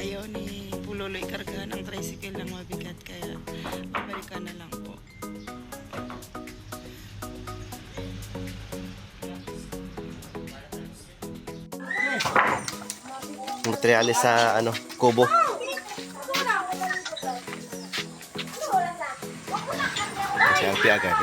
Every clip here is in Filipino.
ayaw ni Pulolo ikargahan ang tricycle ng mabigat, kaya Amerika na lang po. Materialis sa ano, kubo. Selfie agad.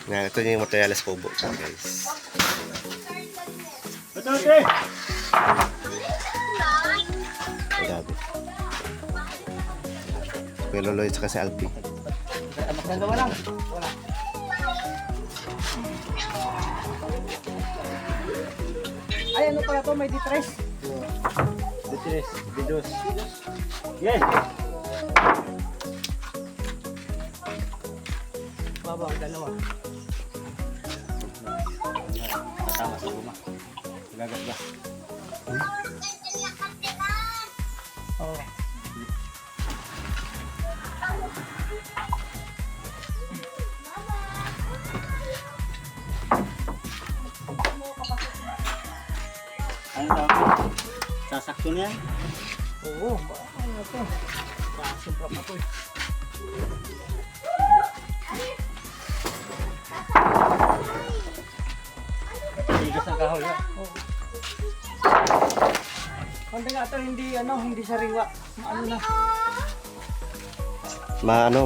Nah, ito yung materialis kubo, guys. Ate! Grabe. Kuya Loloy at si Alpi. Magdalawa lang. Wala. Ay, ano pala to? May D3? D3, D2. Yes! Baba, dalawa. Matama sa luma. Gagat ba? Oo. Ano daw? Sasakto niyan? Oo, ano to? Sasumprak na to eh. Tigas ng kahoy yan. Oo. Konti nga ito, hindi sariwa. Ano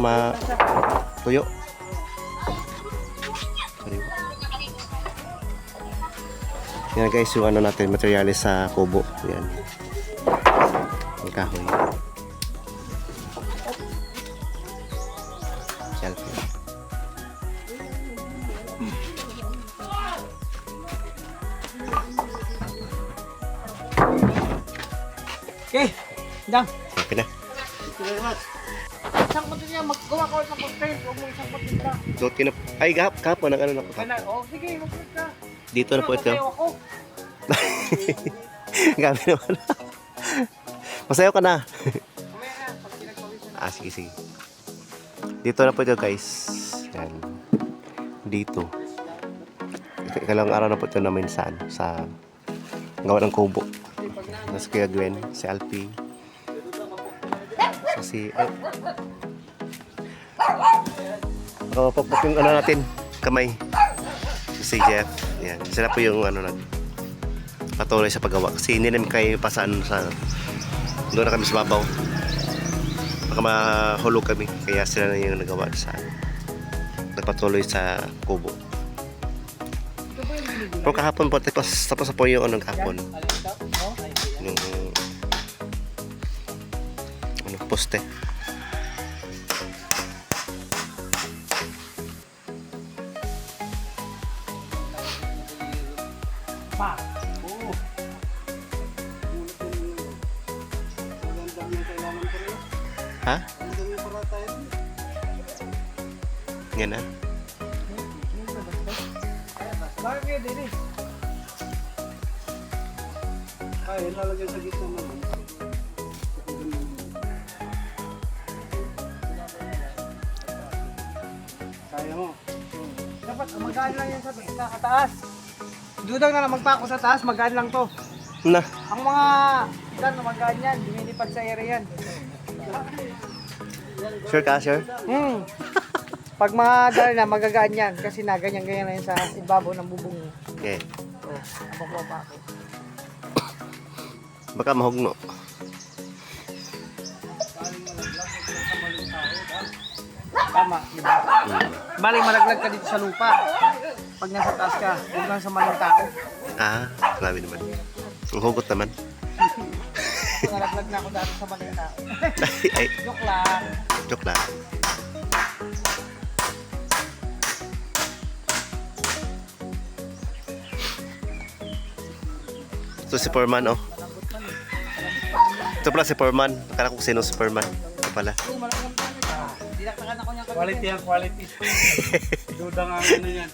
na? Tuyo. Sorry. Yan guys, yung ano natin, materialis sa kubo. Yan. Ang kahoy. Selfie. Okay, dang. Okay na. Isang punto niya, maggawa ko ng content. Huwag mo isang punto lang. Suot ka na. Ay, kapon ang ano na po. Oh, sige, mag-punto ka. Dito na po ito. Pero ako. Gabi naman. Masayaw ka na. Mamaya na, pag pinagpawisan. Sige, sige. Dito na po ito guys. Yan. Dito. Ikalang araw na po ito namin saan? Sa gawa ng kubo. Nasa Kuya Gwen, si Alpi. Si makapapap yung ano natin, kamay. Si Jeff. Yan. Sila po yung ano natin. Patuloy sa paggawa. Kasi hindi namin kayo pasaan sa doon na kami sa babaw. Baka mahulog kami. Kaya sila na yung nagawa sa nagpatuloy sa kubo. Pero kahapon po, tapos na po yung anong kahapon. Yung ano, poste. Pa. Oo. Ha? Yan na. Bakit kayo din eh? Ay, ilalagay sa gitna naman. Kaya mo. Dapat magaan lang yan sa taas. Dudang na lang magpako sa taas, magaan lang to. Na. Ang mga dan magaan yan, lumilipad sa area yan. Sure ka, sure? Pag mga dal na, magagaan yan kasi na ganyan-ganyan na yan sa ibabaw ng bubong niya. Okay. Ako po pa ako. Baka mahugno. Tama, di ba? Bali, malaglag ka dito sa lupa. Pag nasa taas ka, huwag lang sa maling tao. Grabe naman. Ang hugot naman. Nalaglag na ako dati sa maling tao. Ay, Joke lang. joke lang. Ito si Foreman, oh. Ito pala si Foreman. Akala ko sino si Foreman. Ito pala. Dinaktakan ako niyang Quality ang quality. Duda nga ano yan.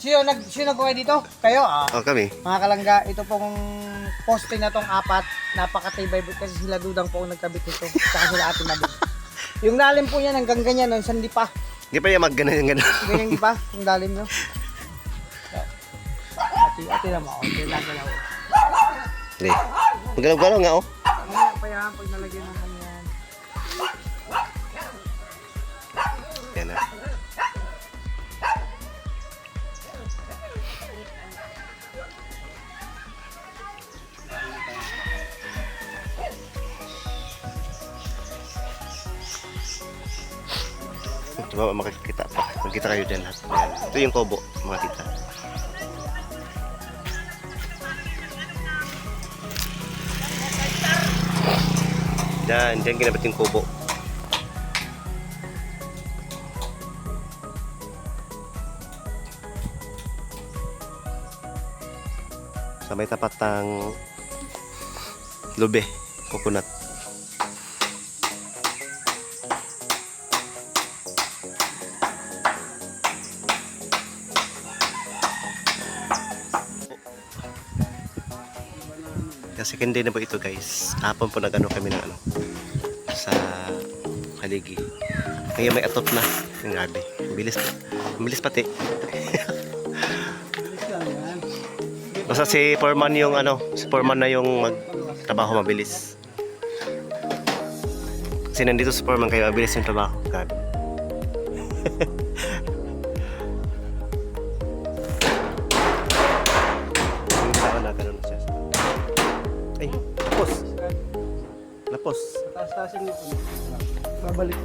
Sino nagawa dito? Kayo? Oh, kami. Mga kalangga, ito pong poste na tong apat. Napakatibay kasi sila dudang po ang nagkabit nito. Saka sila ate Mabit. Yung lalim po yan hanggang ganyan, no? Sandi pa. Hindi pa yung mag-ganan yung gano'n. Ganyan di ba? Yung lalim, no? Ate naman. Okay lang galaw. Hindi. Magalaw-galaw nga oh. Mamaya pa yan pag nalagyan naman yan. Yan na. Ito ba makikita pa? Magkita kayo dyan lahat. Yan. Ito yung kobo, mga tita. Diyan ginabat yung kubo. Sa may tapat ng lube, coconut. Kasi hindi na po ito guys. Hapon po nag-ano kami ng ano sa haligi. Ngayon may atop na. Yung grabe. Bilis. Bilis pati. Basta si Foreman yung ano, si Foreman na yung magtrabaho mabilis. Kasi nandito si Foreman kaya mabilis yung trabaho. Grabe. Yung tao na ganun siya. Ay, lapos. Lapos. Taas-taasin mo po. Babalik.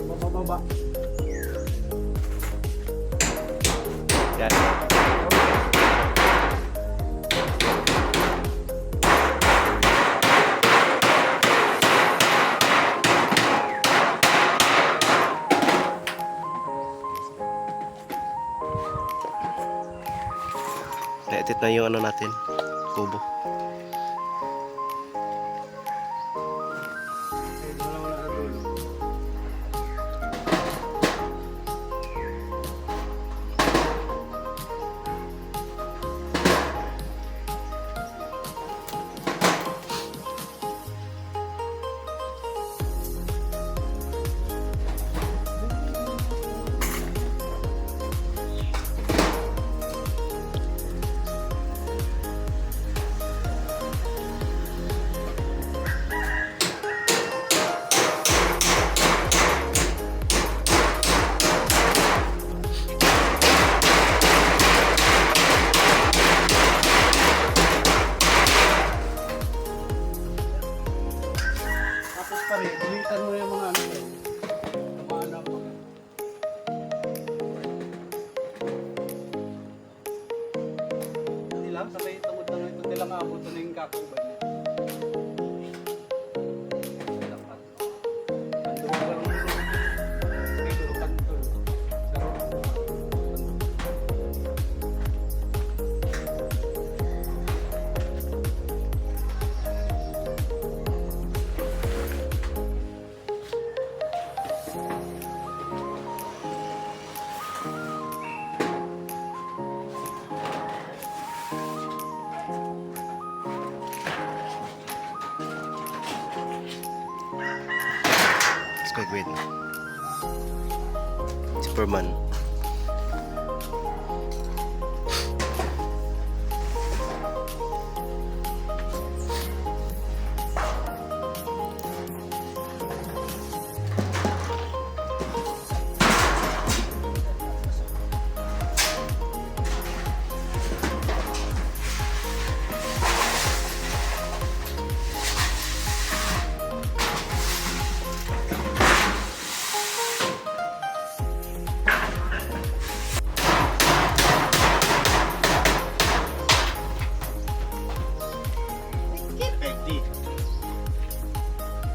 Bababa. Yan. Edit na yung ano natin, kubo. Tapos pa rin, dilitan mo yung mga ano eh. Mga anak mo. Hindi lang, sabay tungod na ito. Hindi lang aabot na yung kakuban niya. Dapat. Ando lang dito, kanto. Squidward. Superman. Pwede.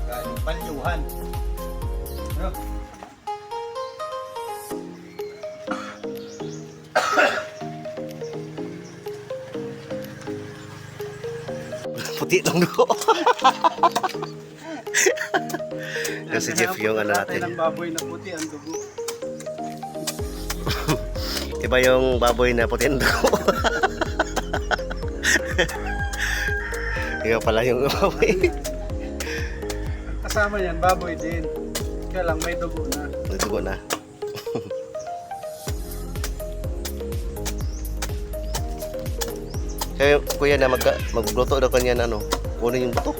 Galing palyuhan. Ano? Puti ng dugo. Yung si Jeff yung ano natin. Ng baboy na puti ang dugo. Iba yung baboy na puti ng dugo. Iba pala yung baboy. Kasama yan, baboy din. Kaya lang may dugo na. May dugo na. Kaya kuya na magluto daw kanya na ano, kunin yung buto.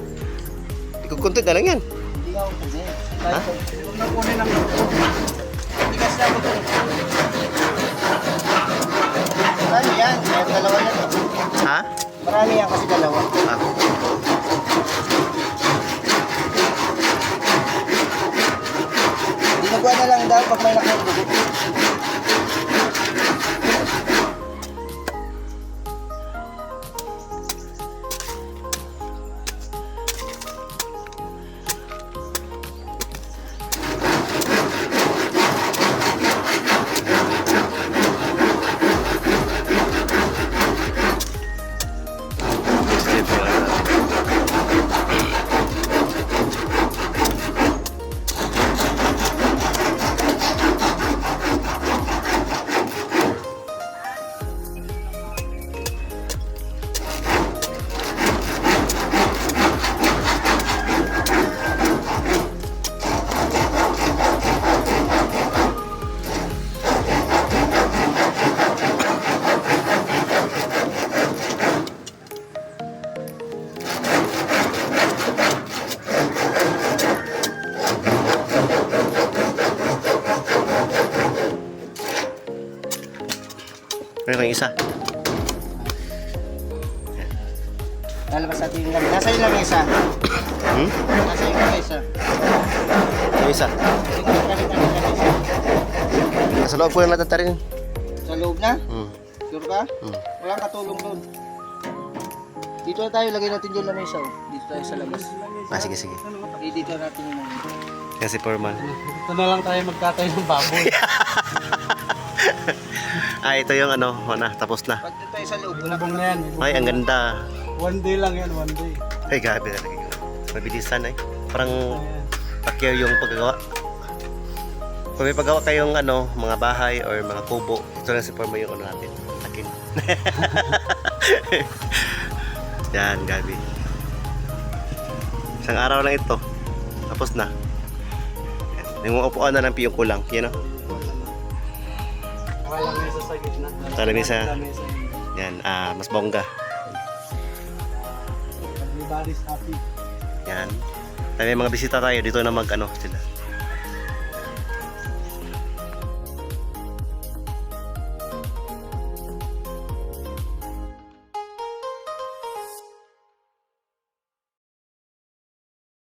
Ikukuntit na lang yan. Hindi ako kasi. Ha? Huwag na kunin ang luto. Hindi kasi ako ito. Marami yan. Kaya dalawa na to. Ha? Marami yan kasi dalawa. Ah. Ginagawa na lang daw pag may nakagugot. Meron yung isa. Lalabas natin yung lamesa. Nasa yung lamesa. Hmm? Nasa yung lamesa. Yung isa. Kalitan yung lamesa. Nasa loob ko lang natatarin. Sa loob na? Hmm. Sure ka? Hmm. Walang katulong doon. Dito na tayo, lagay natin yung lamesa. Oh. Dito tayo sa labas. Ah, sige, sige. Dito natin yung lamesa. Kasi Foreman. Ito na lang tayo magkatay ng baboy. Ah, ito yung ano, na, tapos na. Pag dito tayo sa loob, wala Ibang kang na yan. Ay, ang ganda. One day lang yan, one day. Ay, gabi talaga yun. Mabilisan ay. Parang Ayan. pakyaw yung paggawa. Kung may paggawa kayong ano, mga bahay or mga kubo, ito lang si Foreman yung ano natin. Akin. Yan, gabi. Isang araw lang ito. Tapos na. Yan. Yung mga upuan na lang yung kulang. Yan o. Walang mesa sa gitna. Sa lamesa. Lamesa yun. Yan, mas bongga. Everybody's happy. Yan. May mga bisita tayo dito na mag ano sila.